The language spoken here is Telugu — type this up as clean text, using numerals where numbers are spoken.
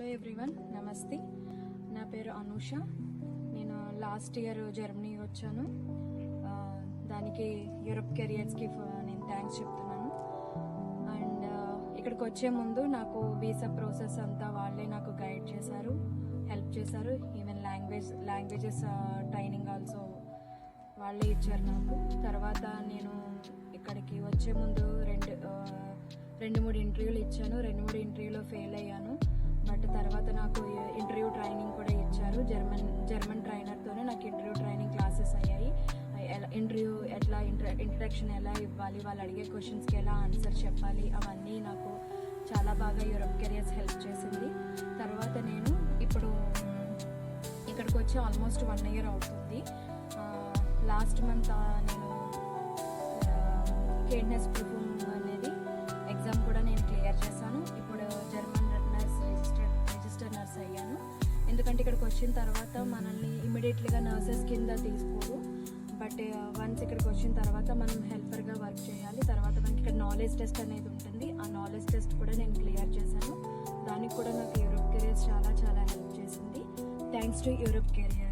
హలో ఎవ్రీవన్, నమస్తే. నా పేరు అనూష. నేను లాస్ట్ ఇయర్ జర్మనీ వచ్చాను. దానికి యూరోప్ కెరియర్స్కి నేను థ్యాంక్స్ చెప్తున్నాను. అండ్ ఇక్కడికి వచ్చే ముందు నాకు వీసా ప్రాసెస్ అంతా వాళ్ళే నాకు గైడ్ చేశారు, హెల్ప్ చేశారు. ఈవెన్ లాంగ్వేజెస్ ట్రైనింగ్ ఆల్సో వాళ్ళే ఇచ్చారు నాకు. తర్వాత నేను ఇక్కడికి వచ్చే ముందు రెండు మూడు ఇంటర్వ్యూలు ఇచ్చాను. 2-3 ఇంటర్వ్యూలో ఫెయిల్ అయ్యాను. బట్ తర్వాత నాకు ఇంటర్వ్యూ ట్రైనింగ్ కూడా ఇచ్చారు. జర్మన్ ట్రైనర్తోనే నాకు ఇంటర్వ్యూ ట్రైనింగ్ క్లాసెస్ అయ్యాయి. ఇంటర్వ్యూ ఎట్లా ఇంట్రడక్షన్ ఎలా ఇవ్వాలి, వాళ్ళు అడిగే క్వశ్చన్స్కి ఎలా ఆన్సర్ చెప్పాలి, అవన్నీ నాకు చాలా బాగా యూరోప్ కెరియర్స్ హెల్ప్ చేసింది. తర్వాత నేను ఇప్పుడు ఇక్కడికి వచ్చి ఆల్మోస్ట్ 1 year అవుతుంది. లాస్ట్ మంత్ నేను కేడ్నెస్ ప్రూఫ్ అనేది ఎగ్జామ్ కూడా నేను క్లియర్ చేశాను. ఇప్పుడు జర్మన్ రిజిస్టర్ నర్స్ అయ్యాను. ఎందుకంటే ఇక్కడికి వచ్చిన తర్వాత మనల్ని ఇమీడియట్లీగా నర్సెస్ కింద తీసుకోరు. బట్ వన్స్ ఇక్కడికి వచ్చిన తర్వాత మనం హెల్పర్గా వర్క్ చేయాలి. తర్వాత మనకి ఇక్కడ నాలెడ్జ్ టెస్ట్ అనేది ఉంటుంది. ఆ నాలెడ్జ్ టెస్ట్ కూడా నేను క్లియర్ చేశాను. దానికి కూడా నాకు యూరోప్ కెరియర్స్ చాలా చాలా హెల్ప్ చేసింది. Thanks to Europe career.